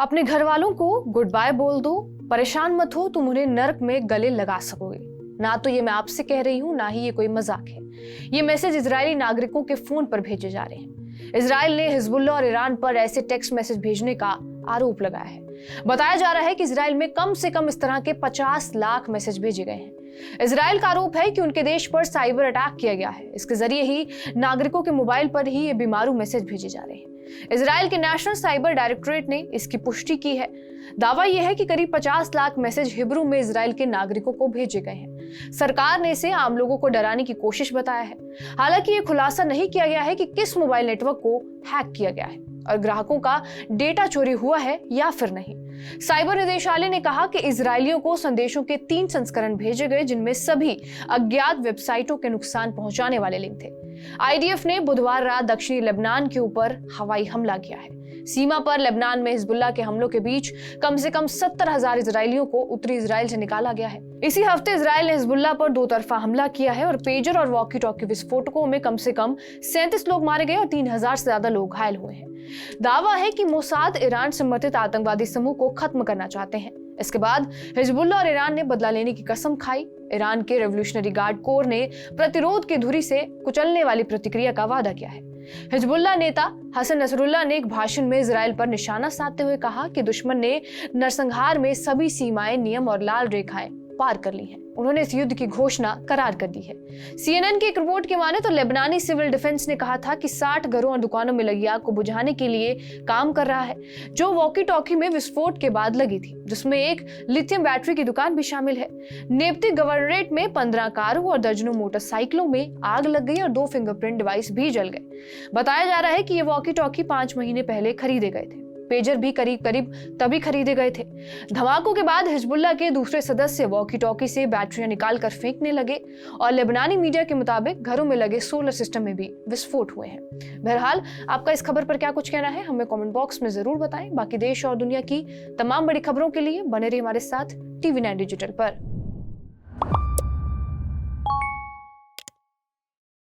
अपने घर वालों को गुड बाय बोल दो, परेशान मत हो, तुम उन्हें नर्क में गले लगा सकोगे। ना तो ये मैं आपसे कह रही हूँ, ना ही ये कोई मजाक है। ये मैसेज इजरायली नागरिकों के फोन पर भेजे जा रहे हैं। इजराइल ने हिजबुल्लाह और ईरान पर ऐसे टेक्स्ट मैसेज भेजने का आरोप लगाया है। बताया जा रहा है कि इजराइल में कम से कम इस तरह के 50 लाख मैसेज भेजे गए हैं। इजराइल का आरोप है कि उनके देश पर साइबर अटैक किया गया है। इसके जरिए ही नागरिकों के मोबाइल पर ही ये बीमारू मैसेज भेजे जा रहे हैं। इजराइल के नेशनल साइबर डायरेक्टोरेट ने इसकी पुष्टि की है। दावा यह है कि करीब 50 लाख मैसेज हिब्रू में इजराइल के नागरिकों को भेजे गए हैं। सरकार ने इसे आम लोगों को डराने की कोशिश बताया है। हालांकि ये खुलासा नहीं किया गया है कि किस मोबाइल नेटवर्क को हैक किया गया है और ग्राहकों का डेटा चोरी हुआ है या फिर नहीं। साइबर निदेशालय ने कहा कि इजरायलियों को संदेशों के 3 संस्करण भेजे गए, जिनमें सभी अज्ञात वेबसाइटों के नुकसान पहुंचाने वाले लिंक थे। आईडीएफ ने बुधवार रात दक्षिणी लेबनान के ऊपर हवाई हमला किया है। सीमा पर लेबनान में हिजबुल्लाह के हमलों के बीच कम से कम 70,000 इजरायलियों को उत्तरी इजराइल से निकाला गया है। इसी हफ्ते इजराइल ने हिजबुल्लाह पर 2 तरफा हमला किया है और पेजर और वॉकी टॉकी विस्फोटकों में कम से कम 37 लोग मारे गए और 3,000 से ज्यादा लोग घायल हुए हैं। दावा है कि मोसाद ईरान समर्थित आतंकवादी समूह को खत्म करना चाहते हैं। इसके बाद हिजबुल्लाह और ईरान ने बदला लेने की कसम खाई। ईरान के रेवोल्यूशनरी गार्ड कोर ने प्रतिरोध की धुरी से कुचलने वाली प्रतिक्रिया का वादा किया है। हिजबुल्लाह नेता हसन नसरुल्लाह ने एक भाषण में इजराइल पर निशाना साधते हुए कहा कि दुश्मन ने नरसंहार में सभी सीमाएं, नियम और लाल रेखाएं पार कर ली हैं। उन्होंने इस युद्ध की घोषणा करार कर दी है। सीएनएन की एक रिपोर्ट के माने तो लेबनानी सिविल डिफेंस ने कहा था कि 60 घरों और दुकानों में लगी आग को बुझाने के लिए काम कर रहा है, जो वॉकी टॉकी में विस्फोट के बाद लगी थी, जिसमें एक लिथियम बैटरी की दुकान भी शामिल है। नेप्ती गवर्नरेट में 15 कारों और दर्जनों मोटरसाइकिलों में आग लग गई और 2 फिंगरप्रिंट डिवाइस भी जल गए। बताया जा रहा है कि ये वॉकी टॉकी 5 महीने पहले खरीदे गए थे। पेजर भी करीब तभी खरीदे गए थे। धमाकों के बाद हिजबुल्लाह के दूसरे सदस्य वॉकी टॉकी से बैटरियां निकालकर फेंकने लगे और लेबनानी मीडिया के मुताबिक घरों में लगे सोलर सिस्टम में भी विस्फोट हुए हैं। बहरहाल, आपका इस खबर पर क्या कुछ कहना है, हमें कमेंट बॉक्स में जरूर बताएं। बाकी देश और दुनिया की तमाम बड़ी खबरों के लिए बने रहिए हमारे साथ टीवी 9 डिजिटल पर।